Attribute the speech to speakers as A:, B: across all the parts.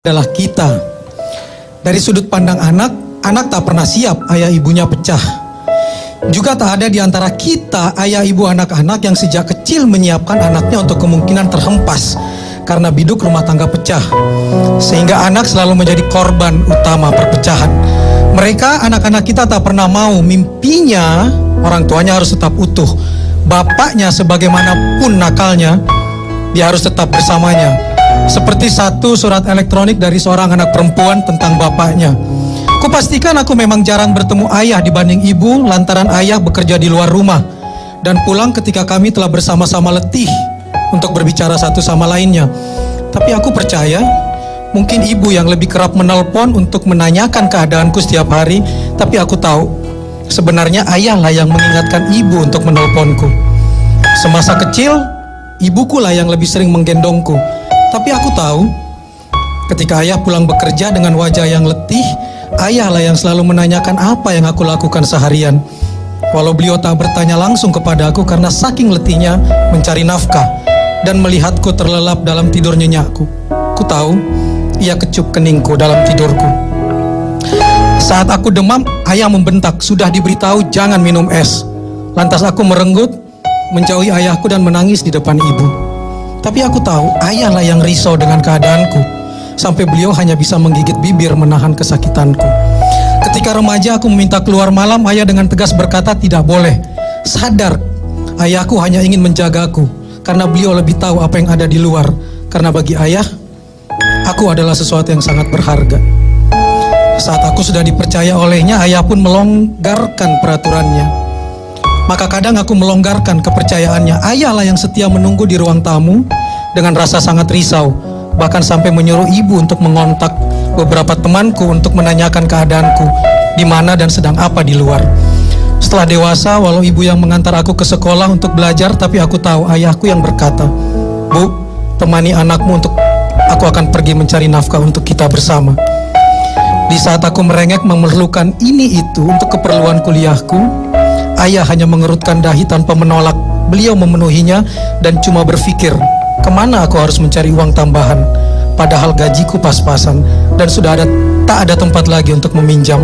A: adalah kita. Dari sudut pandang anak, anak tak pernah siap ayah ibunya pecah. Juga tak ada di antara kita ayah ibu anak-anak yang sejak kecil menyiapkan anaknya untuk kemungkinan terhempas karena biduk rumah tangga pecah, sehingga anak selalu menjadi korban utama perpecahan. Mereka, anak-anak kita, tak pernah mau mimpinya orang tuanya harus tetap utuh. Bapaknya sebagaimanapun nakalnya, dia harus tetap bersamanya. Seperti satu surat elektronik dari seorang anak perempuan tentang bapaknya. Kupastikan aku memang jarang bertemu ayah dibanding ibu lantaran ayah bekerja di luar rumah dan pulang ketika kami telah bersama-sama letih untuk berbicara satu sama lainnya. Tapi aku percaya mungkin ibu yang lebih kerap menelpon untuk menanyakan keadaanku setiap hari. Tapi aku tahu sebenarnya ayahlah yang mengingatkan ibu untuk menelponku. Semasa kecil ibuku lah yang lebih sering menggendongku. Tapi aku tahu, ketika ayah pulang bekerja dengan wajah yang letih, ayahlah yang selalu menanyakan apa yang aku lakukan seharian. Walau beliau tak bertanya langsung kepada aku karena saking letihnya mencari nafkah dan melihatku terlelap dalam tidur nyenyakku. Ku tahu, ia kecup keningku dalam tidurku. Saat aku demam, ayah membentak, sudah diberitahu jangan minum es. Lantas aku merenggut, menjauhi ayahku dan menangis di depan ibu. Tapi aku tahu ayahlah yang risau dengan keadaanku, sampai beliau hanya bisa menggigit bibir menahan kesakitanku. Ketika remaja aku meminta keluar malam, ayah dengan tegas berkata tidak boleh. Sadar, ayahku hanya ingin menjagaku, karena beliau lebih tahu apa yang ada di luar. Karena bagi ayah, aku adalah sesuatu yang sangat berharga. Saat aku sudah dipercaya olehnya, ayah pun melonggarkan peraturannya. Maka kadang aku melonggarkan kepercayaannya. Ayahlah yang setia menunggu di ruang tamu dengan rasa sangat risau, bahkan sampai menyuruh ibu untuk mengontak beberapa temanku untuk menanyakan keadaanku, di mana dan sedang apa di luar. Setelah dewasa, walau ibu yang mengantar aku ke sekolah untuk belajar, tapi aku tahu ayahku yang berkata, "Bu, temani anakmu untuk aku akan pergi mencari nafkah untuk kita bersama." Di saat aku merengek memerlukan ini itu untuk keperluan kuliahku, ayah hanya mengerutkan dahi tanpa menolak. Beliau memenuhinya dan cuma berpikir, kemana aku harus mencari uang tambahan, padahal gajiku pas-pasan dan tak ada tempat lagi untuk meminjam.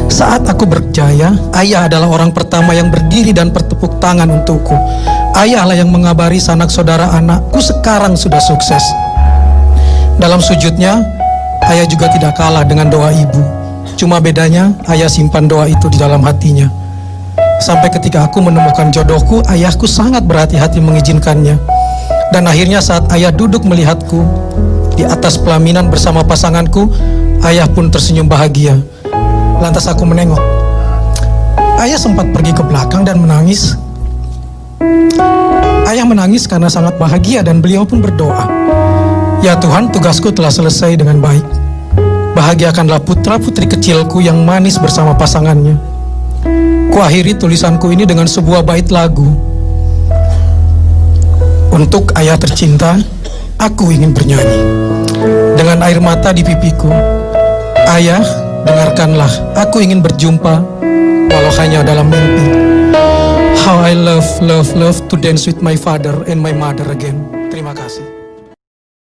A: Saat aku berjaya, ayah adalah orang pertama yang berdiri dan bertepuk tangan untukku. Ayahlah yang mengabari sanak saudara anakku sekarang sudah sukses. Dalam sujudnya, ayah juga tidak kalah dengan doa ibu. Cuma bedanya, ayah simpan doa itu di dalam hatinya. Sampai ketika aku menemukan jodohku, ayahku sangat berhati-hati mengizinkannya. Dan akhirnya saat ayah duduk melihatku di atas pelaminan bersama pasanganku, ayah pun tersenyum bahagia. Lantas aku menengok. Ayah sempat pergi ke belakang dan menangis. Ayah menangis karena sangat bahagia dan beliau pun berdoa, "Ya Tuhan, tugasku telah selesai dengan baik. Bahagiakanlah putra-putri kecilku yang manis bersama pasangannya." Kuakhiri tulisanku ini dengan sebuah bait lagu. Untuk ayah tercinta, aku ingin bernyanyi. Dengan air mata di pipiku, ayah, dengarkanlah, aku ingin berjumpa, walau hanya dalam mimpi. How I love to dance with my father and my mother again.